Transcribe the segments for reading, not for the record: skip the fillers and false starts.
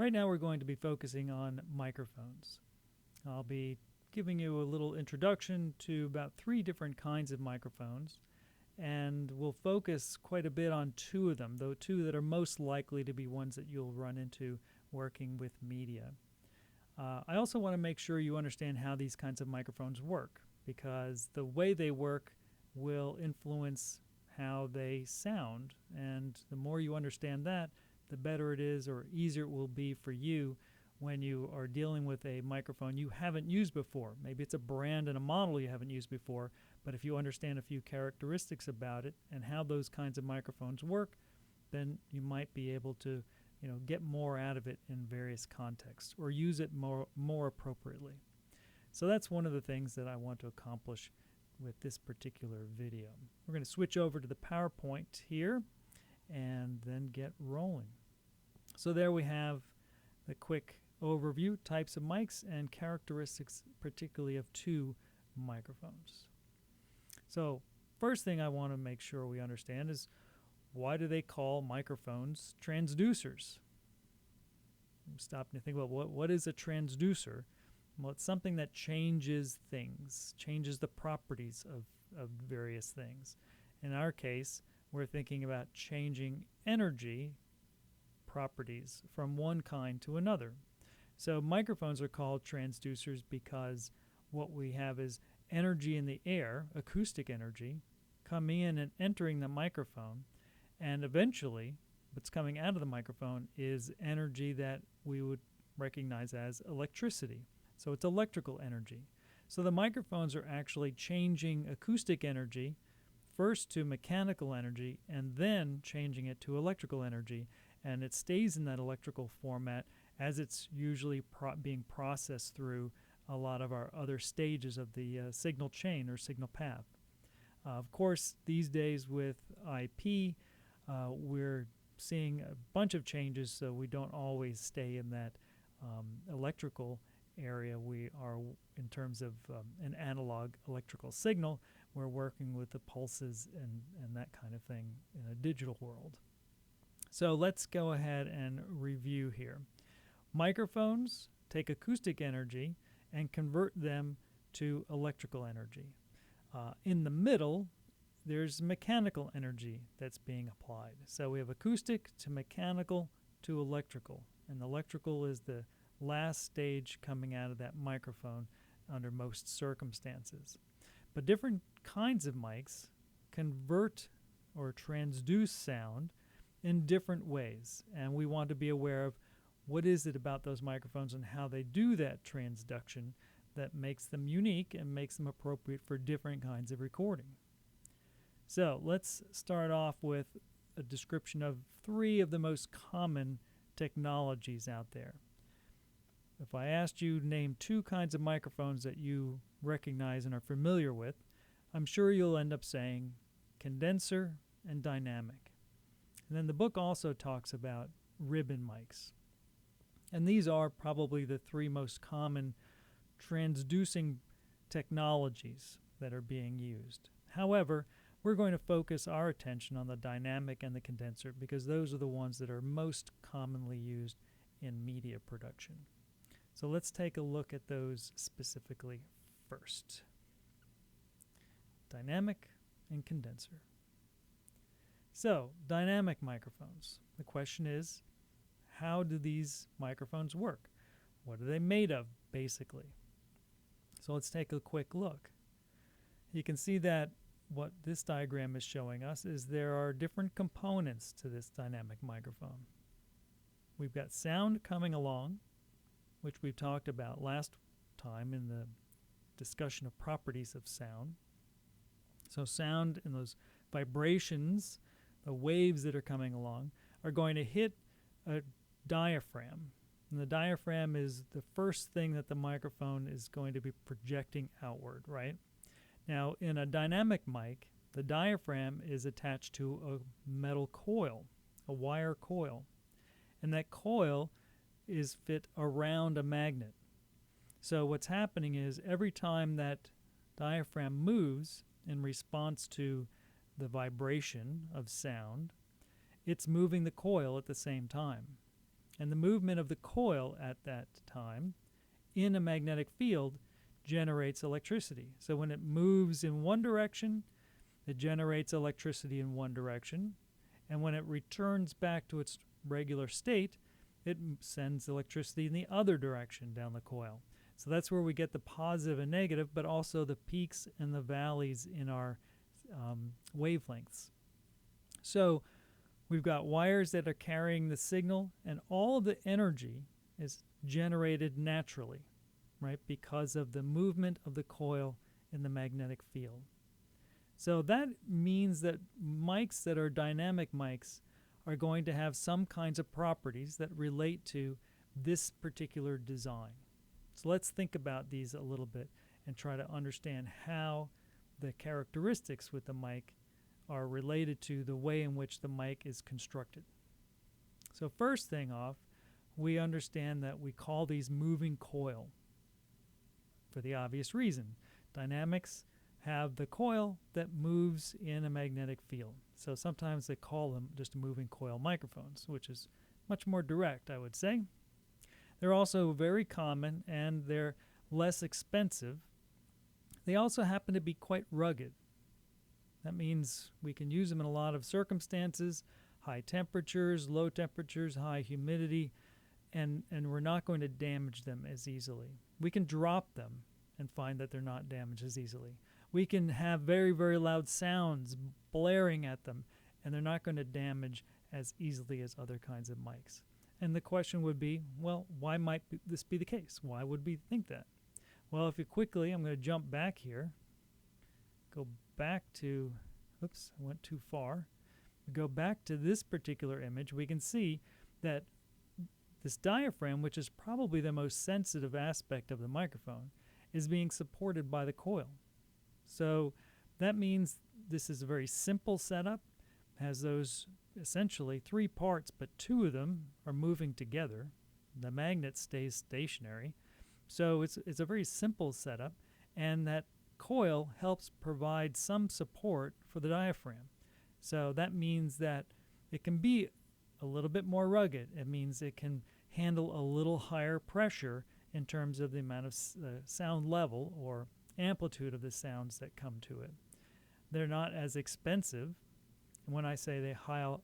Right now we're going to be focusing on microphones. I'll be giving you a little introduction to about 3 different kinds of microphones, and we'll focus quite a bit on 2 of them, though 2 that are most likely to be ones that you'll run into working with media. I also want to make sure you understand how these kinds of microphones work, because the way they work will influence how they sound, and the more you understand that, the better it is or easier it will be for you when you are dealing with a microphone you haven't used before. Maybe it's a brand and a model you haven't used before, but if you understand a few characteristics about it and how those kinds of microphones work, then you might be able to get more out of it in various contexts or use it more appropriately. So that's one of the things that I want to accomplish with this particular video. We're going to switch over to the PowerPoint here and then get rolling. So there we have the quick overview, types of mics, and characteristics particularly of 2 microphones. So first thing I want to make sure we understand is, why do they call microphones transducers? I'm stopping to think about what is a transducer? Well, it's something that changes things, changes the properties of various things. In our case, we're thinking about changing energy properties from one kind to another. So microphones are called transducers because what we have is energy in the air, acoustic energy, coming in and entering the microphone, and eventually what's coming out of the microphone is energy that we would recognize as electricity. So it's electrical energy. So the microphones are actually changing acoustic energy first to mechanical energy and then changing it to electrical energy, and it stays in that electrical format as it's usually being processed through a lot of our other stages of the signal chain or signal path. Of course, these days with IP, we're seeing a bunch of changes, so we don't always stay in that electrical area. We are, in terms of an analog electrical signal, we're working with the pulses and that kind of thing in a digital world. So let's go ahead and review here. Microphones take acoustic energy and convert them to electrical energy. In the middle, there's mechanical energy that's being applied. So we have acoustic to mechanical to electrical, and electrical is the last stage coming out of that microphone under most circumstances. But different kinds of mics convert or transduce sound in different ways, and we want to be aware of what is it about those microphones and how they do that transduction that makes them unique and makes them appropriate for different kinds of recording. So let's start off with a description of 3 of the most common technologies out there. If I asked you to name 2 kinds of microphones that you recognize and are familiar with, I'm sure you'll end up saying condenser and dynamic. And then the book also talks about ribbon mics. And these are probably the 3 most common transducing technologies that are being used. However, we're going to focus our attention on the dynamic and the condenser because those are the ones that are most commonly used in media production. So let's take a look at those specifically first. Dynamic and condenser. So, dynamic microphones. The question is, how do these microphones work? What are they made of, basically? So let's take a quick look. You can see that what this diagram is showing us is there are different components to this dynamic microphone. We've got sound coming along, which we've talked about last time in the discussion of properties of sound. So sound and those vibrations, the waves that are coming along, are going to hit a diaphragm. And the diaphragm is the first thing that the microphone is going to be projecting outward, right? Now, in a dynamic mic, the diaphragm is attached to a metal coil, a wire coil. And that coil is fit around a magnet. So what's happening is every time that diaphragm moves in response to the vibration of sound, it's moving the coil at the same time. And the movement of the coil at that time in a magnetic field generates electricity. So when it moves in one direction, it generates electricity in one direction. And when it returns back to its regular state, it sends electricity in the other direction down the coil. So that's where we get the positive and negative, but also the peaks and the valleys in our wavelengths. So we've got wires that are carrying the signal, and all of the energy is generated naturally, right, because of the movement of the coil in the magnetic field. So that means that mics that are dynamic mics are going to have some kinds of properties that relate to this particular design. So let's think about these a little bit and try to understand how the characteristics with the mic are related to the way in which the mic is constructed. So first thing off, we understand that we call these moving coil for the obvious reason. Dynamics have the coil that moves in a magnetic field. So sometimes they call them just moving coil microphones, which is much more direct, I would say. They're also very common and they're less expensive. They also happen to be quite rugged. That means we can use them in a lot of circumstances, high temperatures, low temperatures, high humidity, and we're not going to damage them as easily. We can drop them and find that they're not damaged as easily. We can have very, very loud sounds blaring at them, and they're not going to damage as easily as other kinds of mics. And the question would be, well, why might this be the case? Why would we think that? Well, if you quickly, I'm going to jump back here, go back to, oops, I went too far. We go back to this particular image, we can see that this diaphragm, which is probably the most sensitive aspect of the microphone, is being supported by the coil. So that means this is a very simple setup, has those essentially three parts, but two of them are moving together. The magnet stays stationary. So it's a very simple setup, and that coil helps provide some support for the diaphragm. So that means that it can be a little bit more rugged. It means it can handle a little higher pressure in terms of the amount of sound level or amplitude of the sounds that come to it. They're not as expensive. And when I say they handle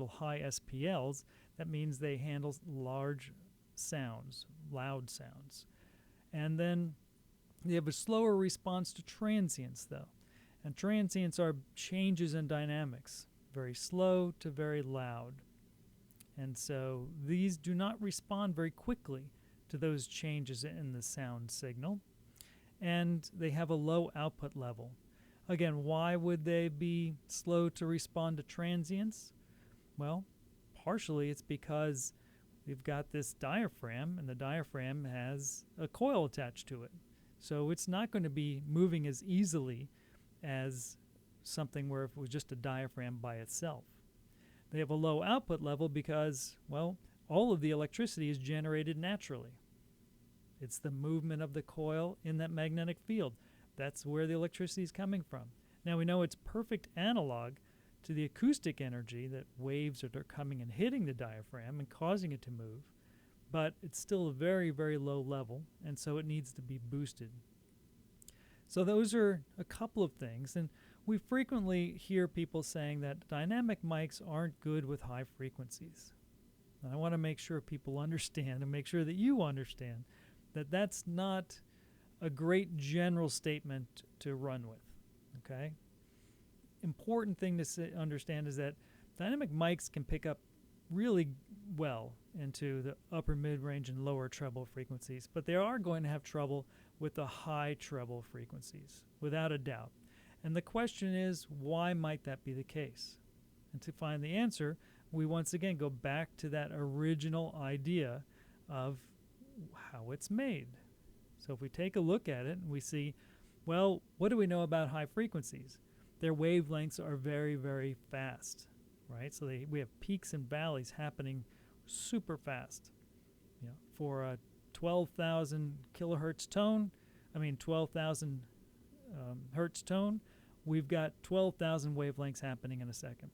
high SPLs, that means they handle large sounds, loud sounds. And then they have a slower response to transients, though. And transients are changes in dynamics, very slow to very loud. And so these do not respond very quickly to those changes in the sound signal. And they have a low output level. Again, why would they be slow to respond to transients? Well, partially it's because we've got this diaphragm, and the diaphragm has a coil attached to it. So it's not going to be moving as easily as something where if it was just a diaphragm by itself. They have a low output level because, well, all of the electricity is generated naturally. It's the movement of the coil in that magnetic field. That's where the electricity is coming from. Now we know it's perfect analog to the acoustic energy that waves that are coming and hitting the diaphragm and causing it to move, but it's still a very, very low level, and so it needs to be boosted. So those are a couple of things, and we frequently hear people saying that dynamic mics aren't good with high frequencies. And I want to make sure people understand and make sure that you understand that that's not a great general statement to run with, okay? Important thing to understand is that dynamic mics can pick up really well into the upper mid-range and lower treble frequencies, but they are going to have trouble with the high treble frequencies, without a doubt. And the question is, why might that be the case? And to find the answer, we once again go back to that original idea of how it's made. So if we take a look at it and we see, well, what do we know about high frequencies? Their wavelengths are very, very fast, right? So we have peaks and valleys happening super fast. You know, for a 12,000 kilohertz tone, 12,000 hertz tone, we've got 12,000 wavelengths happening in a second.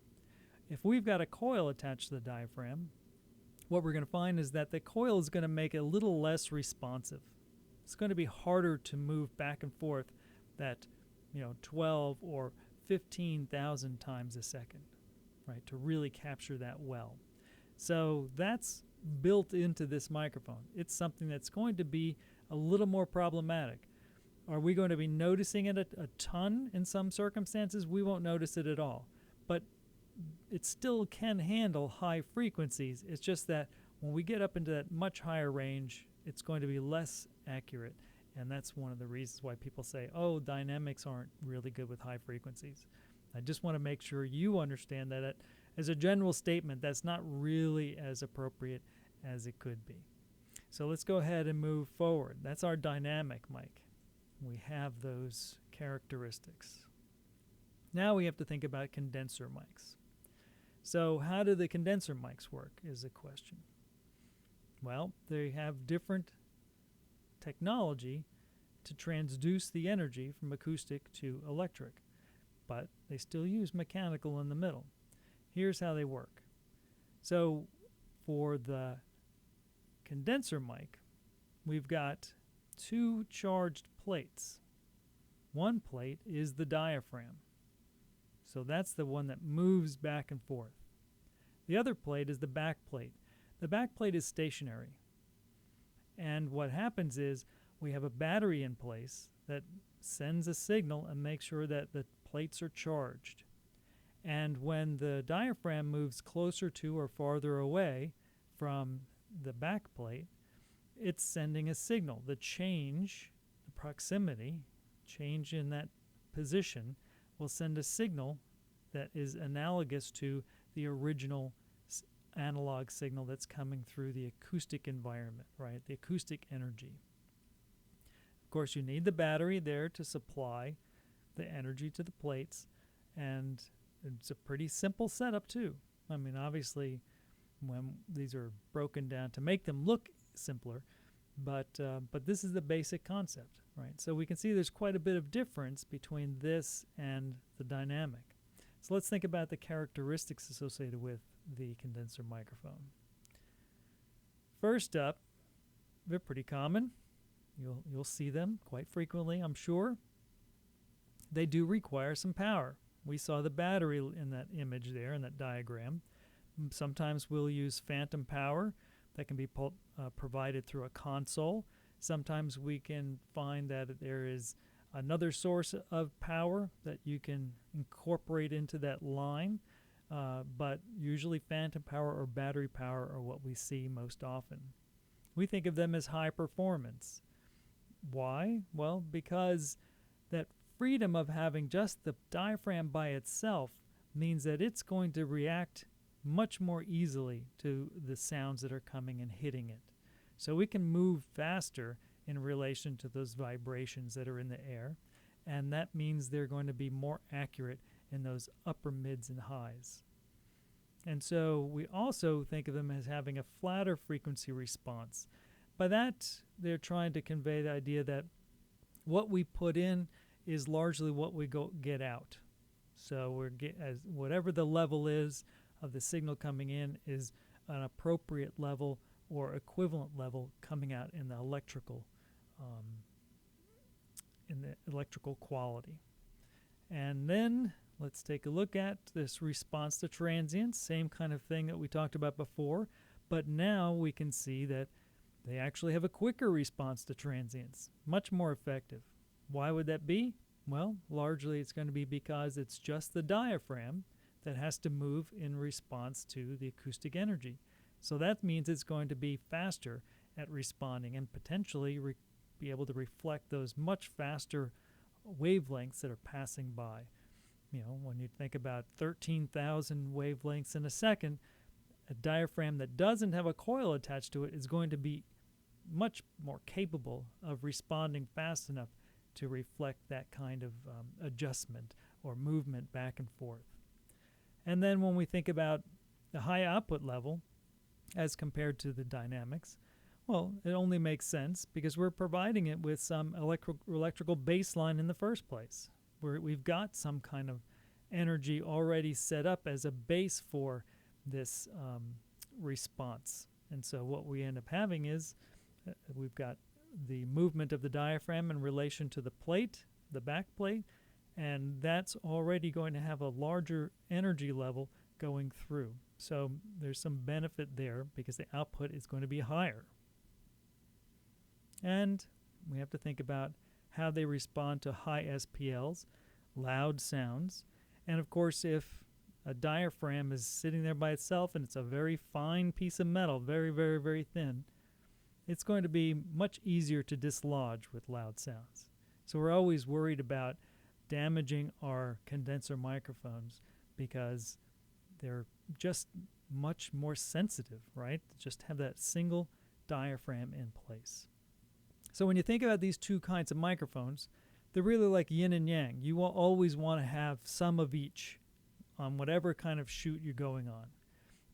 If we've got a coil attached to the diaphragm, what we're going to find is that the coil is going to make it a little less responsive. It's going to be harder to move back and forth that 12 or 15,000 times a second, right, to really capture that well. So that's built into this microphone. It's something that's going to be a little more problematic. Are we going to be noticing it a ton in some circumstances? We won't notice it at all. But it still can handle high frequencies. It's just that when we get up into that much higher range, it's going to be less accurate. And that's one of the reasons why people say, oh, dynamics aren't really good with high frequencies. I just want to make sure you understand that as a general statement, that's not really as appropriate as it could be. So let's go ahead and move forward. That's our dynamic mic. We have those characteristics. Now we have to think about condenser mics. So how do the condenser mics work is the question. Well, they have different technology to transduce the energy from acoustic to electric, but they still use mechanical in the middle. Here's how they work. So for the condenser mic, we've got two charged plates. One plate is the diaphragm. So that's the one that moves back and forth. The other plate is the back plate. The back plate is stationary. And what happens is we have a battery in place that sends a signal and makes sure that the plates are charged. And when the diaphragm moves closer to or farther away from the back plate, it's sending a signal. The change, the proximity, change in that position will send a signal that is analogous to the original analog signal that's coming through the acoustic environment, right? The acoustic energy. Of course, you need the battery there to supply the energy to the plates, and it's a pretty simple setup too. I mean, obviously, when these are broken down to make them look simpler, but this is the basic concept, right? So we can see there's quite a bit of difference between this and the dynamic. So let's think about the characteristics associated with the condenser microphone. First up, they're pretty common. You'll see them quite frequently, I'm sure. They do require some power. We saw the battery in that image there, in that diagram. Sometimes we'll use phantom power that can be provided through a console. Sometimes we can find that there is another source of power that you can incorporate into that line, but usually phantom power or battery power are what we see most often. We think of them as high performance. Why? Well, because that freedom of having just the diaphragm by itself means that it's going to react much more easily to the sounds that are coming and hitting it. So we can move faster in relation to those vibrations that are in the air, and that means they're going to be more accurate in those upper mids and highs. And so we also think of them as having a flatter frequency response. By that, they're trying to convey the idea that what we put in is largely what we get out. So whatever the level is of the signal coming in is an appropriate level or equivalent level coming out in the electrical quality. And then let's take a look at this response to transients, same kind of thing that we talked about before, but now we can see that they actually have a quicker response to transients, much more effective. Why would that be? Well, largely it's going to be because it's just the diaphragm that has to move in response to the acoustic energy. So that means it's going to be faster at responding and potentially be able to reflect those much faster wavelengths that are passing by. You know, when you think about 13,000 wavelengths in a second, a diaphragm that doesn't have a coil attached to it is going to be much more capable of responding fast enough to reflect that kind of adjustment or movement back and forth. And then when we think about the high output level as compared to the dynamics, well, it only makes sense because we're providing it with some electrical baseline in the first place. We've got some kind of energy already set up as a base for this response. And so what we end up having is we've got the movement of the diaphragm in relation to the plate, the back plate, and that's already going to have a larger energy level going through. So there's some benefit there because the output is going to be higher. And we have to think about how they respond to high SPLs, loud sounds. And of course, if a diaphragm is sitting there by itself and it's a very fine piece of metal, very, very, very thin, it's going to be much easier to dislodge with loud sounds. So we're always worried about damaging our condenser microphones because they're just much more sensitive, right? Just have that single diaphragm in place. So when you think about these two kinds of microphones, they're really like yin and yang. You will always want to have some of each on whatever kind of shoot you're going on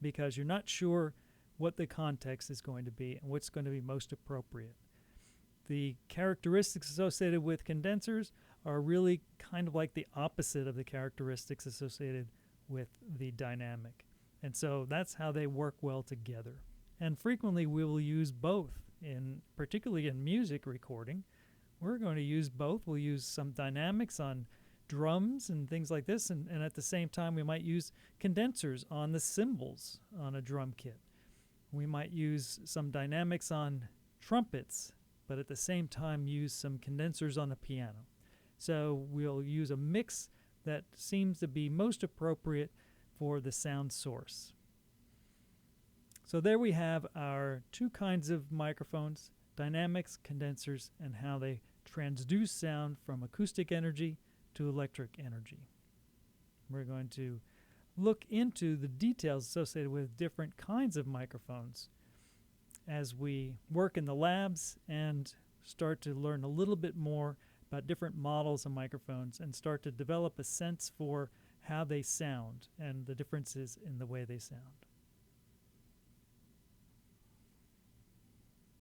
because you're not sure what the context is going to be and what's going to be most appropriate. The characteristics associated with condensers are really kind of like the opposite of the characteristics associated with the dynamic. And so that's how they work well together. And frequently we will use both, particularly in music recording. We're going to use both. We'll use some dynamics on drums and things like this, and at the same time we might use condensers on the cymbals on a drum kit. We might use some dynamics on trumpets, but at the same time use some condensers on the piano. So we'll use a mix that seems to be most appropriate for the sound source. So there we have our two kinds of microphones, dynamics, condensers, and how they transduce sound from acoustic energy to electric energy. We're going to look into the details associated with different kinds of microphones as we work in the labs and start to learn a little bit more about different models of microphones and start to develop a sense for how they sound and the differences in the way they sound.